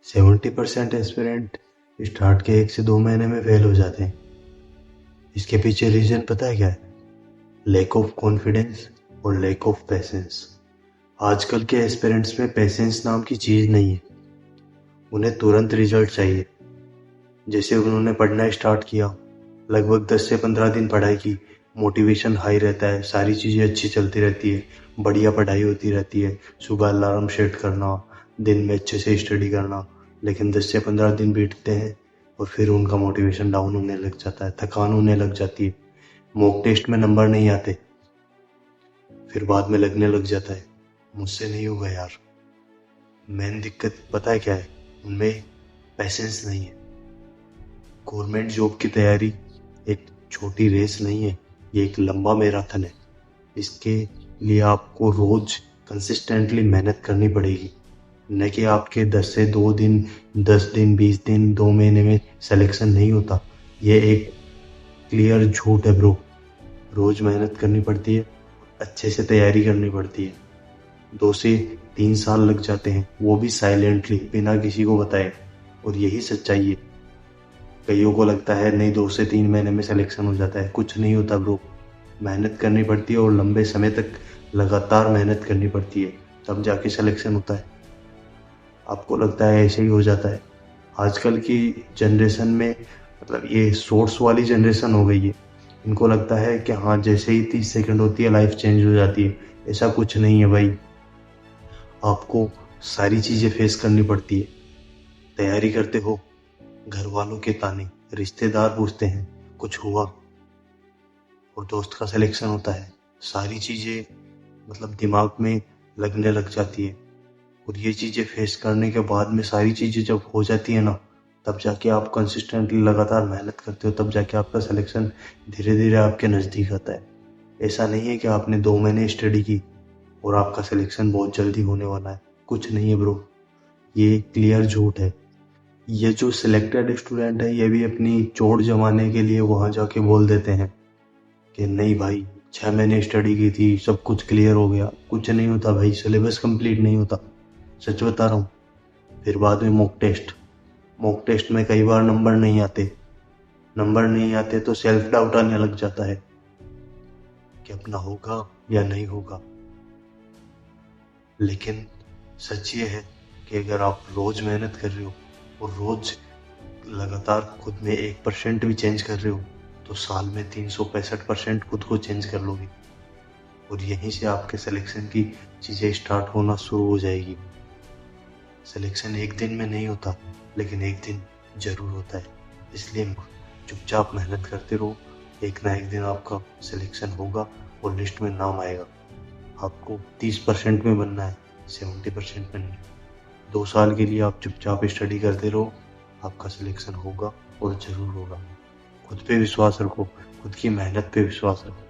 70% aspirant start के 1 से 2 महीने में फेल हो जाते हैं। इसके पीछे रीजन पता है क्या है? लैक ऑफ कॉन्फिडेंस और लैक ऑफ पेशेंस। आजकल के एस्पिरेंट्स में पेशेंस नाम की चीज़ नहीं है। उन्हें तुरंत रिजल्ट चाहिए। जैसे उन्होंने पढ़ना स्टार्ट किया, लगभग 10 से 15 दिन पढ़ाई की, मोटिवेशन हाई रहता है, सारी चीज़ें अच्छी चलती रहती है, बढ़िया पढ़ाई होती रहती है, सुबह अलार्म सेट करना, दिन में अच्छे से स्टडी करना। लेकिन 10 से 15 दिन बीतते हैं और फिर उनका मोटिवेशन डाउन होने लग जाता है, थकान होने लग जाती है, मॉक टेस्ट में नंबर नहीं आते। फिर बाद में लगने लग जाता है मुझसे नहीं होगा यार। मेन दिक्कत पता है क्या है? उनमें पैसेंस नहीं है। गवर्नमेंट जॉब की तैयारी एक छोटी रेस नहीं है, ये एक लंबा मैराथन है। इसके लिए आपको रोज कंसिस्टेंटली मेहनत करनी पड़ेगी, न कि आपके 10 से 2 दिन, 10 दिन, 20 दिन, 2 महीने में सिलेक्शन नहीं होता। ये एक क्लियर झूठ है ब्रो। रोज मेहनत करनी पड़ती है, अच्छे से तैयारी करनी पड़ती है। 2 से 3 साल लग जाते हैं, वो भी साइलेंटली, बिना किसी को बताए। और यही सच्चाई है। कईयों को लगता है नहीं 2 से 3 महीने में सिलेक्शन हो जाता है, कुछ नहीं होता ब्रो। मेहनत करनी पड़ती है और लंबे समय तक लगातार मेहनत करनी पड़ती है, तब जाके सिलेक्शन होता है। आपको लगता है ऐसे ही हो जाता है? आजकल की जनरेशन में, मतलब ये सोर्स वाली जनरेशन हो गई है। इनको लगता है कि हाँ, जैसे ही 30 सेकंड होती है लाइफ चेंज हो जाती है। ऐसा कुछ नहीं है भाई। आपको सारी चीज़ें फेस करनी पड़ती है। तैयारी करते हो, घर वालों के ताने, रिश्तेदार पूछते हैं कुछ हुआ, और दोस्त का सिलेक्शन होता है। सारी चीज़ें मतलब दिमाग में लगने लग जाती है। और ये चीज़ें फेस करने के बाद में सारी चीज़ें जब हो जाती है ना, तब जाके आप कंसिस्टेंटली लगातार मेहनत करते हो, तब जाके आपका सिलेक्शन धीरे धीरे आपके नज़दीक आता है। ऐसा नहीं है कि आपने 2 महीने स्टडी की और आपका सिलेक्शन बहुत जल्दी होने वाला है। कुछ नहीं है ब्रो, ये क्लियर झूठ है। ये जो सिलेक्टेड स्टूडेंट है, ये भी अपनी चोट जमाने के लिए वहाँ जाके बोल देते हैं कि नहीं भाई 6 महीने स्टडी की थी, सब कुछ क्लियर हो गया। कुछ नहीं होता भाई, सिलेबस कंप्लीट नहीं होता, सच बता रहा हूँ। फिर बाद में मॉक टेस्ट में कई बार नंबर नहीं आते तो सेल्फ डाउट आने लग जाता है कि अपना होगा या नहीं होगा। लेकिन सच ये है कि अगर आप रोज मेहनत कर रहे हो और रोज लगातार खुद में 1% भी चेंज कर रहे हो, तो साल में 365% खुद को चेंज कर लोगे। और यहीं से आपके सिलेक्शन की चीज़ें स्टार्ट होना शुरू हो जाएगी। सिलेक्शन एक दिन में नहीं होता, लेकिन एक दिन जरूर होता है। इसलिए चुपचाप मेहनत करते रहो, एक ना एक दिन आपका सिलेक्शन होगा और लिस्ट में नाम आएगा। आपको 30% में बनना है, 70% में नहीं। 2 साल के लिए आप चुपचाप स्टडी करते रहो, आपका सिलेक्शन होगा और ज़रूर होगा। खुद पे विश्वास रखो, खुद की मेहनत पे विश्वास रखो।